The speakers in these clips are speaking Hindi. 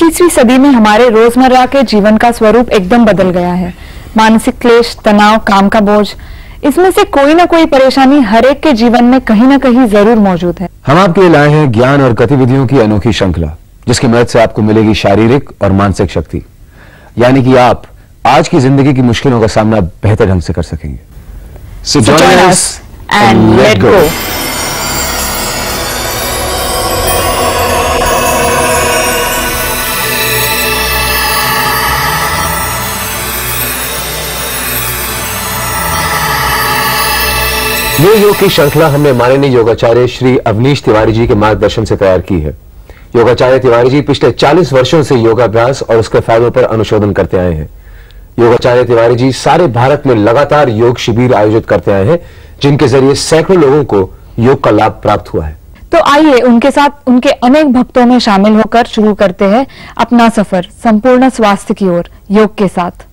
21वीं सदी में हमारे रोजमर्रा के जीवन का स्वरूप एकदम बदल गया है। मानसिक क्लेश, तनाव, काम का बोझ, इसमें से कोई ना कोई परेशानी हर एक के जीवन में कहीं ना कहीं जरूर मौजूद है। हम आपके लिए लाए हैं ज्ञान और गतिविधियों की अनोखी श्रृंखला, जिसकी मदद से आपको मिलेगी शारीरिक और मानसिक शक्ति, यानी कि आप आज की जिंदगी की मुश्किलों का सामना बेहतर ढंग से कर सकेंगे। So join us and let go. ये योग की श्रृंखला हमने माननीय योगाचार्य श्री अवनीश तिवारी जी के मार्गदर्शन से तैयार की है। योगाचार्य तिवारी जी पिछले 40 वर्षों से योगाभ्यास और उसके फायदों पर अनुशोधन करते आए हैं। योगाचार्य तिवारी जी सारे भारत में लगातार योग शिविर आयोजित करते आए हैं, जिनके जरिए सैकड़ों लोगों को योग का लाभ प्राप्त हुआ है। तो आइए उनके साथ उनके अनेक भक्तों में शामिल होकर शुरू करते हैं अपना सफर संपूर्ण स्वास्थ्य की ओर योग के साथ।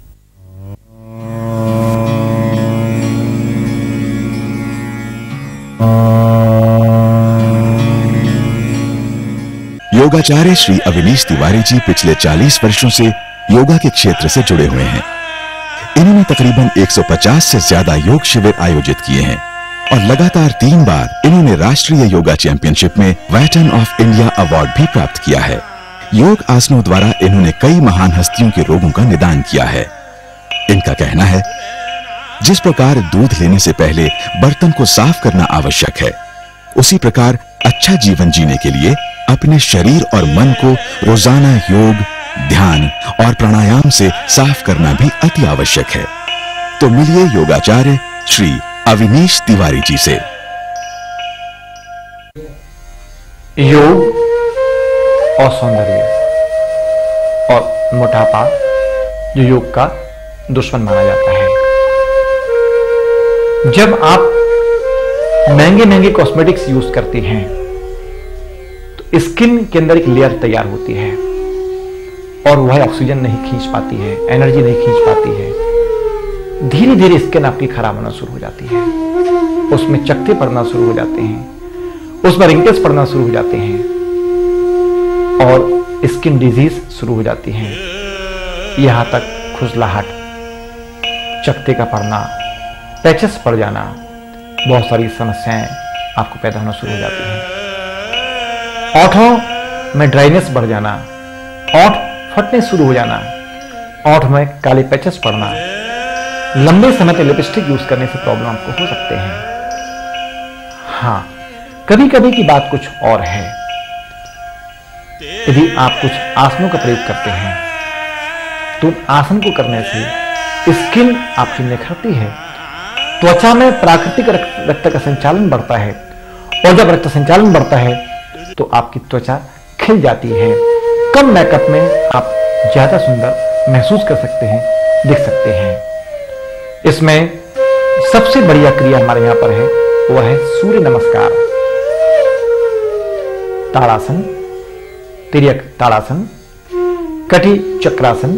योगाचार्य श्री अवनीश तिवारी जी पिछले 40 वर्षों से योगा के क्षेत्र से जुड़े हुए हैं। इन्होंने तकरीबन 150 से ज्यादा योग शिविर आयोजित किए हैं और लगातार 3 बार इन्होंने राष्ट्रीय योगा चैंपियनशिप में वेटरन ऑफ इंडिया अवार्ड भी प्राप्त किया है। योग आसनों द्वारा इन्होंने कई महान हस्तियों के रोगों का निदान किया है। इनका कहना है, जिस प्रकार दूध लेने से पहले बर्तन को साफ करना आवश्यक है, उसी प्रकार अच्छा जीवन जीने के लिए अपने शरीर और मन को रोजाना योग, ध्यान और प्राणायाम से साफ करना भी अति आवश्यक है। तो मिलिए योगाचार्य श्री अवनीश तिवारी जी से। योग और सौंदर्य और मोटापा जो योग का दुश्मन माना जाता है। जब आप महंगे महंगे कॉस्मेटिक्स यूज करती हैं तो स्किन के अंदर एक लेयर तैयार होती है और वह ऑक्सीजन नहीं खींच पाती है, एनर्जी नहीं खींच पाती है। धीरे धीरे स्किन आपकी खराब होना शुरू हो जाती है, उसमें चकत्ते पड़ना शुरू हो जाते हैं, उसमें रिंकल्स पड़ना शुरू हो जाते हैं और स्किन डिजीज शुरू हो जाती है। यहां तक खुजलाहट, चकत्ते का पड़ना, पैचेस पड़ जाना, बहुत सारी समस्याएं आपको पैदा होना शुरू हो जाती हैं। ओठों में ड्राइनेस बढ़ जाना, ओठ फटने शुरू हो जाना, ओठ में काले पैचेस पड़ना, लंबे समय तक लिपस्टिक यूज करने से प्रॉब्लम आपको हो सकते हैं। हां, कभी कभी की बात कुछ और है। यदि आप कुछ आसनों का प्रयोग करते हैं तो आसन को करने से स्किन आपकी निखरती है, त्वचा में प्राकृतिक रक्त का संचालन बढ़ता है और जब रक्त संचालन बढ़ता है तो आपकी त्वचा खिल जाती है। कम मेकअप में आप ज्यादा सुंदर महसूस कर सकते हैं, दिख सकते हैं। इसमें सबसे बढ़िया क्रिया हमारे यहां पर है, वह है सूर्य नमस्कार, ताड़ासन, तिर्यक ताड़ासन, कटी चक्रासन,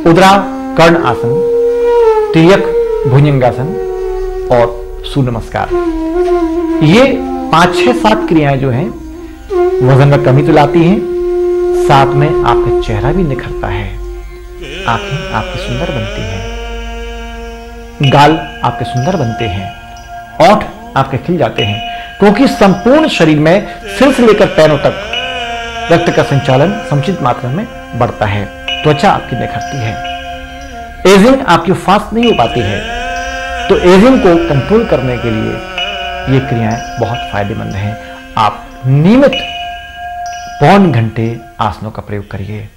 उद्रा कर्ण आसन, तिर्यक भुजंगासन और सूर्य नमस्कार। ये 5, 6, 7 क्रियाएं जो हैं वजन में कमी तो लाती हैं, साथ में आपका चेहरा भी निखरता है, आंखें आपकी सुंदर बनती हैं, गाल आपके सुंदर बनते हैं, ओठ आपके खिल जाते हैं, क्योंकि संपूर्ण शरीर में सिर से लेकर पैरों तक रक्त का संचालन समुचित मात्रा में बढ़ता है, त्वचा आपकी निखरती है, एजिंग आपकी फास्ट नहीं हो पाती है। तो एजिंग को कंट्रोल करने के लिए ये क्रियाएं बहुत फायदेमंद हैं। आप नियमित पौन घंटे आसनों का प्रयोग करिए।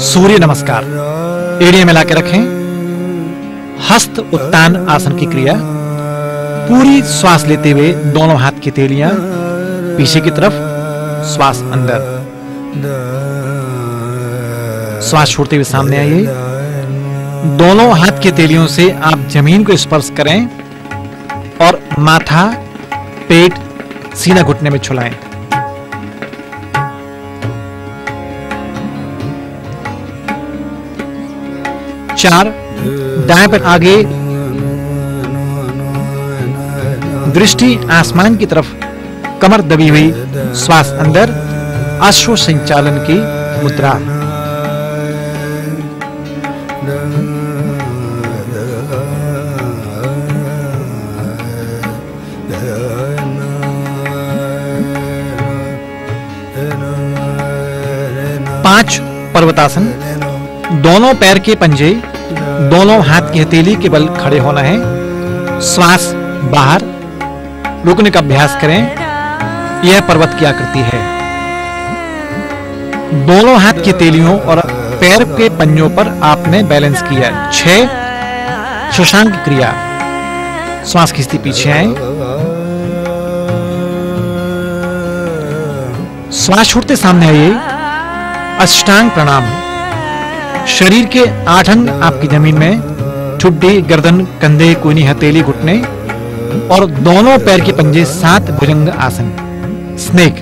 सूर्य नमस्कार। एड़ियां मिला के रखें। हस्त उत्तान आसन की क्रिया। पूरी श्वास लेते हुए दोनों हाथ की तेलियां पीछे की तरफ, श्वास अंदर, श्वास छोड़ते हुए सामने आइए। दोनों हाथ की तेलियों से आप जमीन को स्पर्श करें और माथा, पेट, सीना घुटने में छुलाएं। चार, दाएं पैर आगे, दृष्टि आसमान की तरफ, कमर दबी हुई, श्वास अंदर, अश्व संचालन की मुद्रा। पांच, पर्वतासन। दोनों पैर के पंजे, दोनों हाथ की हथेली के बल खड़े होना है। श्वास बाहर, रुकने का अभ्यास करें। यह पर्वत की आकृति है। दोनों हाथ की हथेलियों और पैर के पंजों पर आपने बैलेंस किया। 6, शशांक क्रिया। श्वास खींचती पीछे आए, श्वास छोड़ते सामने आइए। अष्टांग प्रणाम। शरीर के 8 अंग आपकी जमीन में, ठुड्डी, गर्दन, कंधे, कूनी, हथेली, घुटने और दोनों पैर के पंजे 7 भुजंग आसन, स्नेक।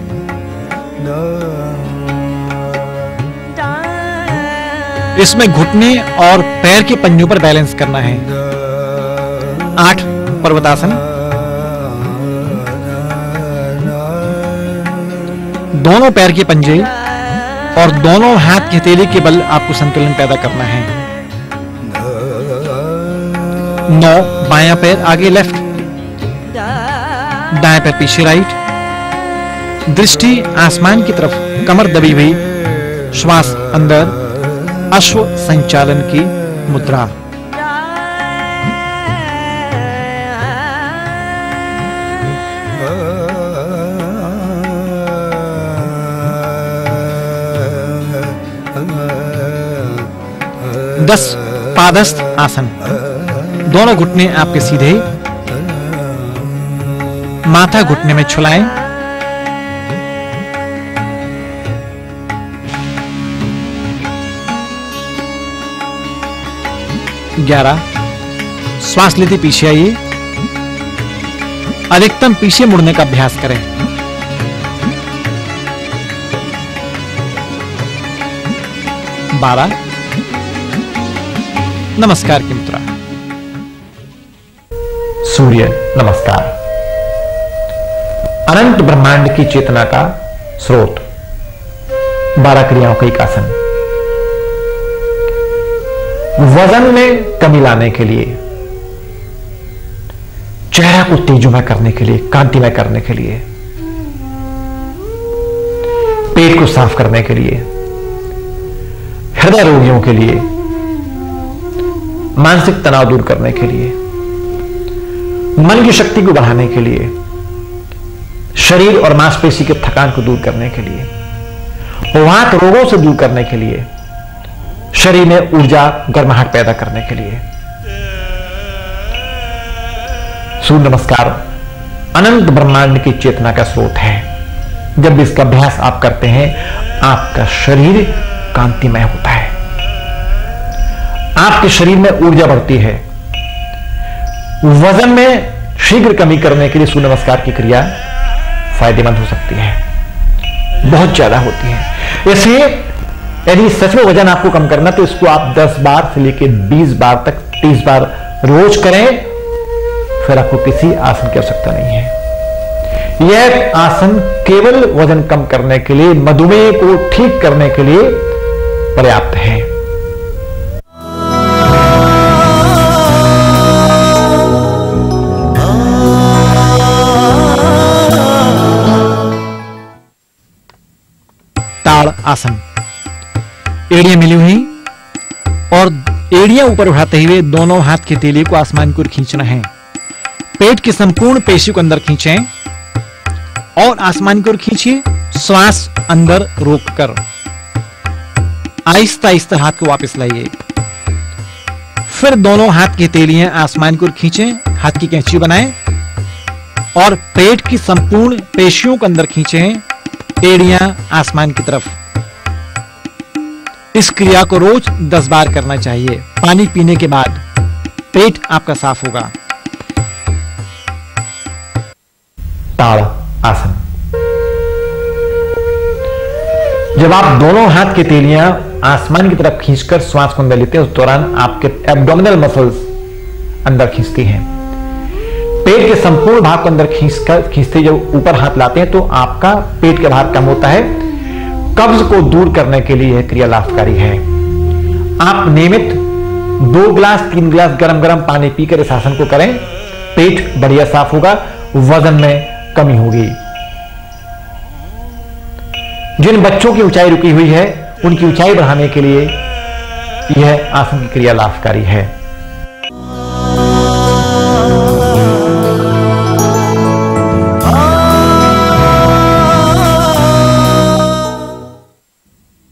इसमें घुटने और पैर के पंजों पर बैलेंस करना है। 8, पर्वतासन। दोनों पैर के पंजे और दोनों हाथ की हथेली के बल आपको संतुलन पैदा करना है। 9, बायां पैर आगे, लेफ्ट, दाएं पैर पीछे, राइट। दृष्टि आसमान की तरफ, कमर दबी हुई, श्वास अंदर, अश्व संचालन की मुद्रा। दस, पादस्थ आसन। दोनों घुटने आपके सीधे, माथा घुटने में छुलाएं। 11, श्वास लेते पीछे आइए। अधिकतम पीछे मुड़ने का अभ्यास करें। 12, नमस्कार की मुद्रा। सूर्य नमस्कार। अनंत ब्रह्मांड की चेतना का स्रोत। 12 क्रियाओं का एक आसन। वजन में कमी लाने के लिए, चेहरा को तेजोमय करने के लिए, कांतिमय करने के लिए, पेट को साफ करने के लिए, हृदय रोगियों के लिए, मानसिक तनाव दूर करने के लिए, मन की शक्ति को बढ़ाने के लिए, शरीर और मांसपेशी के थकान को दूर करने के लिए, वात रोगों से दूर करने के लिए, शरीर में ऊर्जा, गर्माहट पैदा करने के लिए। सूर्य नमस्कार अनंत ब्रह्मांड की चेतना का स्रोत है। जब भी इसका अभ्यास आप करते हैं, आपका शरीर कांतिमय होता है, आपके शरीर में ऊर्जा बढ़ती है। वजन में शीघ्र कमी करने के लिए सूर्य नमस्कार की क्रिया फायदेमंद हो सकती है, बहुत ज्यादा होती है। इसलिए यदि सच में वजन आपको कम करना, तो इसको आप 10 बार से लेकर 20 बार तक, 30 बार रोज करें, फिर आपको किसी आसन की आवश्यकता नहीं है। यह आसन केवल वजन कम करने के लिए, मधुमेह को ठीक करने के लिए पर्याप्त है। ताड़ आसन। एड़ियां मिली हुई और एड़ियां ऊपर उठाते हुए दोनों हाथ की हथेली को आसमान की ओर खींचना है। पेट की संपूर्ण पेशी को अंदर खींचें और आसमान की ओर खींचिए। श्वास अंदर रोककर आहिस्ता आहिस्ता हाथ को वापस लाइए। फिर दोनों हाथ की हथेलियां आसमान की ओर खींचें, हाथ की कैंची बनाएं और पेट की संपूर्ण पेशियों को अंदर खींचें, एड़ियां आसमान की तरफ। इस क्रिया को रोज 10 बार करना चाहिए। पानी पीने के बाद पेट आपका साफ होगा। ताड़ आसन। जब आप दोनों हाथ की तेलियां आसमान की तरफ खींचकर श्वास को अंदर लेते हैं, उस दौरान आपके एब्डोमिनल मसल्स अंदर खींचती हैं। पेट के संपूर्ण भाग को अंदर खींचते जब ऊपर हाथ लाते हैं तो आपका पेट का भार कम होता है। कब्ज को दूर करने के लिए यह क्रिया लाभकारी है। आप नियमित 2 गिलास 3 गिलास गरम गरम पानी पीकर इस आसन को करें। पेट बढ़िया साफ होगा, वजन में कमी होगी। जिन बच्चों की ऊंचाई रुकी हुई है उनकी ऊंचाई बढ़ाने के लिए यह आसन की क्रिया लाभकारी है।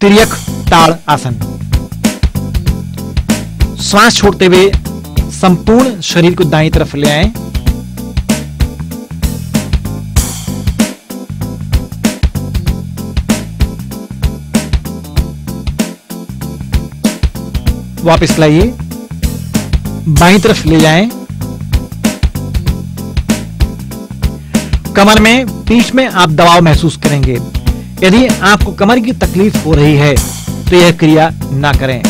तिर्यक ताड़ आसन। श्वास छोड़ते हुए संपूर्ण शरीर को दाईं तरफ ले आएं। वापस लाइए, बाईं तरफ ले जाएं। कमर में, पीठ में आप दबाव महसूस करेंगे। यदि आपको कमर की तकलीफ हो रही है तो यह क्रिया ना करें।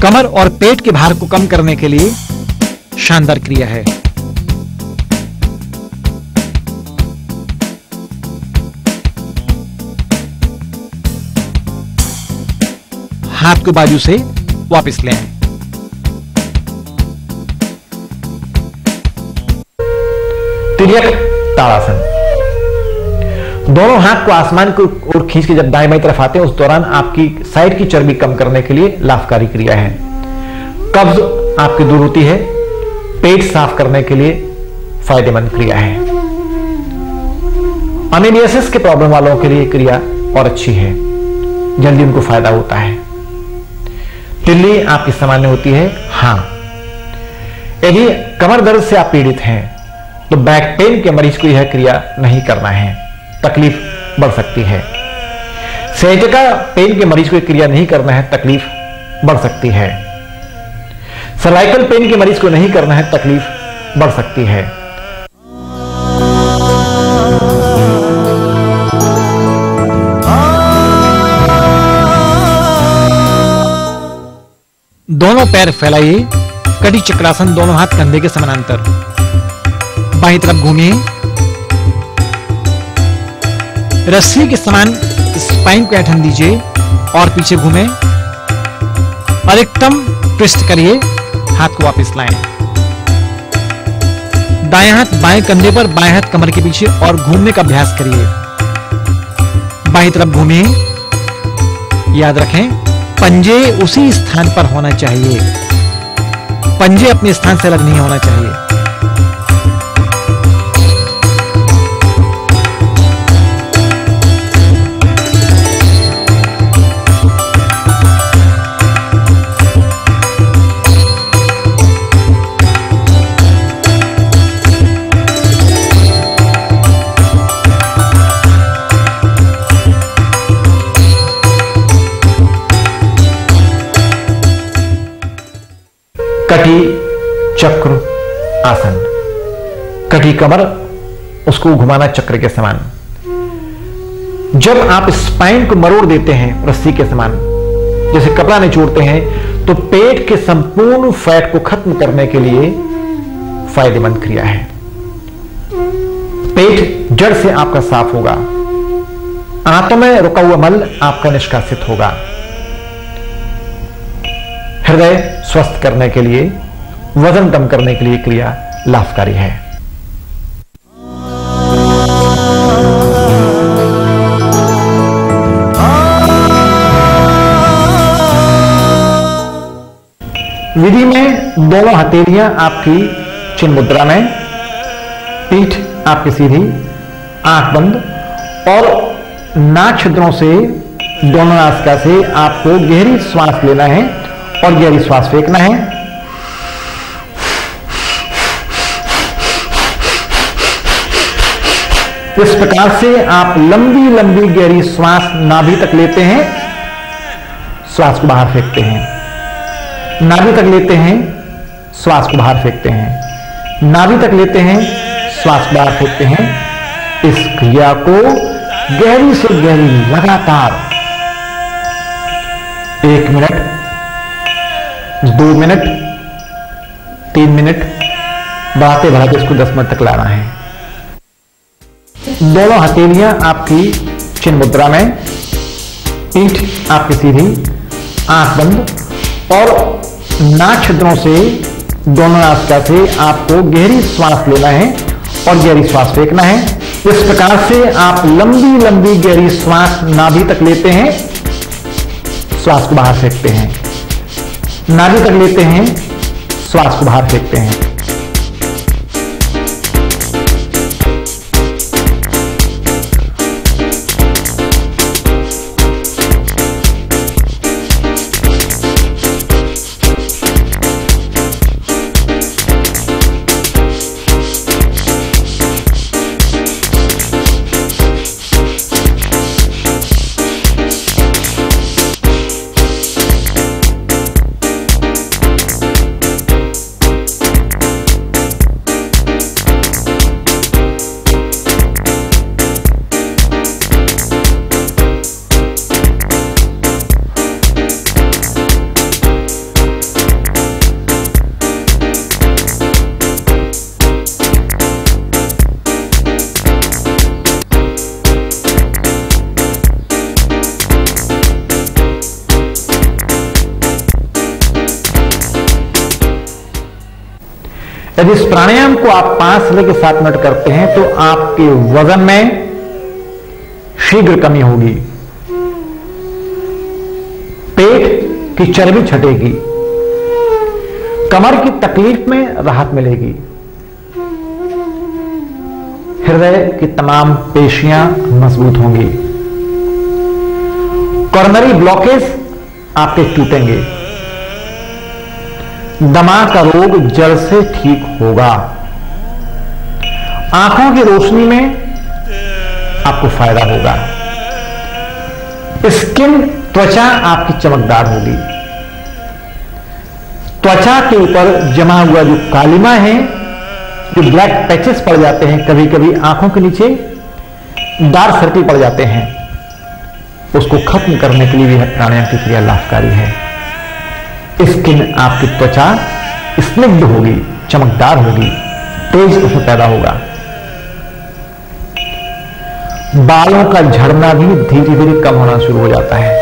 कमर और पेट के भार को कम करने के लिए शानदार क्रिया है। हाथ को बाजू से वापस ले आएं। तिर्यक ताड़ासन। दोनों हाथ को आसमान की ओर खींच के जब दाएं बाएं तरफ आते हैं उस दौरान आपकी साइड की चर्बी कम करने के लिए लाभकारी क्रिया है। कब्ज आपकी दूर होती है। पेट साफ करने के लिए फायदेमंद क्रिया है। अमेलियासिस के प्रॉब्लम वालों के लिए क्रिया और अच्छी है, जल्दी उनको फायदा होता है। तिल्ली आपकी सामान्य होती है। हां, यदि कमर दर्द से आप पीड़ित हैं तो बैक पेन के मरीज को यह क्रिया नहीं करना है, तकलीफ बढ़ सकती है। सयाटिका पेन के मरीज को यह क्रिया नहीं करना है, तकलीफ बढ़ सकती है। सर्वाइकल पेन के मरीज को नहीं करना है, तकलीफ बढ़ सकती है। दोनों पैर फैलाइए, कटी चक्रासन। दोनों हाथ कंधे के समानांतर, बाईं तरफ घूमिए। रस्सी के समान स्पाइन को ऐंठन दीजिए और पीछे घूमें। अधिकतम ट्विस्ट करिए, हाथ को वापस लाएं। दायां हाथ बाएं कंधे पर, बाएं हाथ कमर के पीछे और घूमने का अभ्यास करिए। बाईं तरफ घूमिए। याद रखें, पंजे उसी स्थान पर होना चाहिए, पंजे अपने स्थान से अलग नहीं होना चाहिए। कटी चक्र आसन। कटी कमर, उसको घुमाना चक्र के समान। जब आप स्पाइन को मरोड़ देते हैं रस्सी के समान, जैसे कपड़ा निचोड़ते हैं, तो पेट के संपूर्ण फैट को खत्म करने के लिए फायदेमंद क्रिया है। पेट जड़ से आपका साफ होगा, आंतों में रुका हुआ मल आपका निष्कासित होगा। हृदय स्वस्थ करने के लिए, वजन कम करने के लिए क्रिया लाभकारी है। विधि में दोनों हथेलियां आपकी चिन्ह मुद्रा में, पीठ आपकी सीधी, आंख बंद और नाक छिद्रों से, दोनों नासिका से आपको गहरी श्वास लेना है और गहरी श्वास फेंकना है। इस प्रकार से आप लंबी लंबी गहरी श्वास नाभि तक लेते हैं, श्वास को बाहर फेंकते हैं। नाभि तक लेते हैं, श्वास को बाहर फेंकते हैं। नाभि तक लेते हैं, श्वास को बाहर फेंकते हैं। इस क्रिया को गहरी से गहरी लगातार 1 मिनट, 2 मिनट, 3 मिनट बढ़ाते बढ़ाते इसको 10 मिनट तक लाना है। दोनों हथेलियां आपकी चिन्ह मुद्रा में, पीठ आपकी सीधी, आंख बंद और नाक छिद्रों से दोनों नासिका से आपको गहरी श्वास लेना है और गहरी श्वास फेंकना है। इस प्रकार से आप लंबी लंबी गहरी श्वास नाभि तक लेते हैं, श्वास को बाहर फेंकते हैं। नाभि तक लेते हैं, श्वास को बाहर फेंकते हैं। यदि इस प्राणायाम को आप 5 से लेकर 7 मिनट करते हैं तो आपके वजन में शीघ्र कमी होगी, पेट की चर्बी छटेगी, कमर की तकलीफ में राहत मिलेगी, हृदय की तमाम पेशियां मजबूत होंगी, कॉर्नरी ब्लॉकेज आपके टूटेंगे, दिमाग का रोग जड़ से ठीक होगा, आंखों की रोशनी में आपको फायदा होगा, स्किन त्वचा आपकी चमकदार होगी, त्वचा के ऊपर जमा हुआ जो कालिमा है, जो ब्लैक पैचेस पड़ जाते हैं, कभी कभी आंखों के नीचे डार्क सर्कल पड़ जाते हैं, उसको खत्म करने के लिए भी प्राणायाम की क्रिया लाभकारी है। स्किन आपकी त्वचा स्निग्ध होगी, चमकदार होगी, तेज उसमें पैदा होगा। बालों का झड़ना भी धीरे धीरे कम होना शुरू हो जाता है,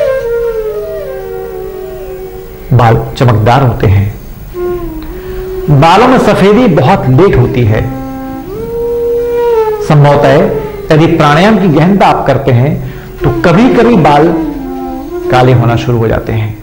बाल चमकदार होते हैं। बालों में सफेदी बहुत लेट होती है। संभवतः यदि प्राणायाम की गहनता आप करते हैं तो कभी कभी बाल काले होना शुरू हो जाते हैं।